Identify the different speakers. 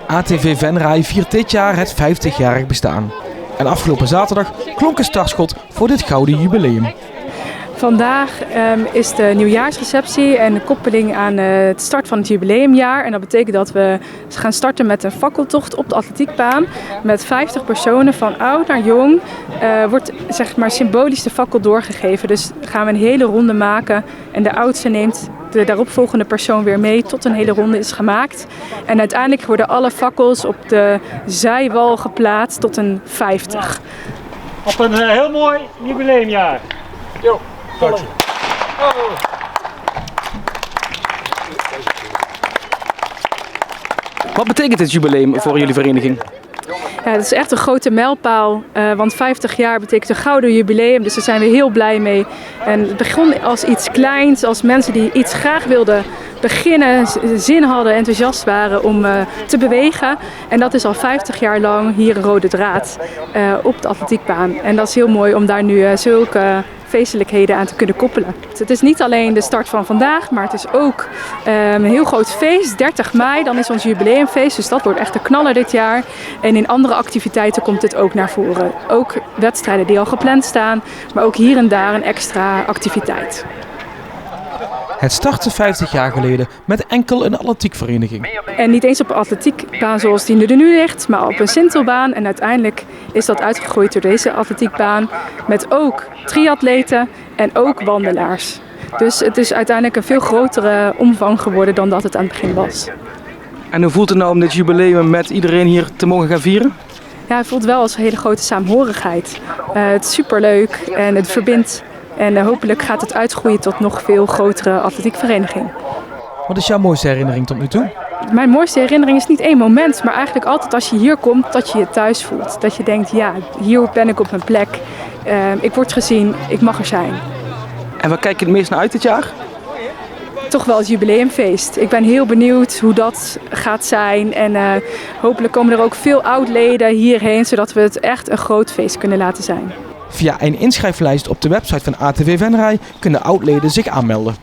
Speaker 1: ATV Venray viert dit jaar het 50-jarig bestaan. En afgelopen zaterdag klonk een startschot voor dit gouden jubileum.
Speaker 2: Vandaag is de nieuwjaarsreceptie en de koppeling aan het start van het jubileumjaar. En dat betekent dat we gaan starten met een fakkeltocht op de atletiekbaan. Met 50 personen van oud naar jong wordt zeg maar symbolisch de fakkel doorgegeven. Dus gaan we een hele ronde maken en de oudste neemt de daaropvolgende persoon weer mee tot een hele ronde is gemaakt. En uiteindelijk worden alle fakkels op de zijwal geplaatst tot een 50.
Speaker 3: Op een heel mooi jubileumjaar. Jo.
Speaker 1: Wat betekent dit jubileum voor jullie vereniging?
Speaker 2: Ja, het is echt een grote mijlpaal, want 50 jaar betekent een gouden jubileum, dus daar zijn we heel blij mee. En het begon als iets kleins, als mensen die iets graag wilden beginnen, zin hadden, enthousiast waren om te bewegen. En dat is al 50 jaar lang hier een rode draad op de atletiekbaan. En dat is heel mooi om daar nu zulke feestelijkheden aan te kunnen koppelen. Het is niet alleen de start van vandaag, maar het is ook een heel groot feest. 30 mei, dan is ons jubileumfeest, dus dat wordt echt de knaller dit jaar. En in andere activiteiten komt dit ook naar voren. Ook wedstrijden die al gepland staan, maar ook hier en daar een extra activiteit.
Speaker 1: Het startte 50 jaar geleden met enkel een atletiekvereniging.
Speaker 2: En niet eens op een atletiekbaan zoals die er nu ligt, maar op een sintelbaan. En uiteindelijk is dat uitgegroeid door deze atletiekbaan met ook triatleten en ook wandelaars. Dus het is uiteindelijk een veel grotere omvang geworden dan dat het aan het begin was.
Speaker 1: En hoe voelt het nou om dit jubileum met iedereen hier te mogen gaan vieren?
Speaker 2: Ja, het voelt wel als een hele grote saamhorigheid. Het is superleuk en het verbindt. En hopelijk gaat het uitgroeien tot nog veel grotere atletiekvereniging.
Speaker 1: Wat is jouw mooiste herinnering tot nu toe?
Speaker 2: Mijn mooiste herinnering is niet één moment, maar eigenlijk altijd als je hier komt, dat je je thuis voelt. Dat je denkt, ja, hier ben ik op mijn plek. Ik word gezien, ik mag er zijn.
Speaker 1: En waar kijk je het meest naar uit dit jaar?
Speaker 2: Toch wel het jubileumfeest. Ik ben heel benieuwd hoe dat gaat zijn. En hopelijk komen er ook veel oud-leden hierheen, zodat we het echt een groot feest kunnen laten zijn.
Speaker 1: Via een inschrijflijst op de website van ATV Venray kunnen oud-leden zich aanmelden.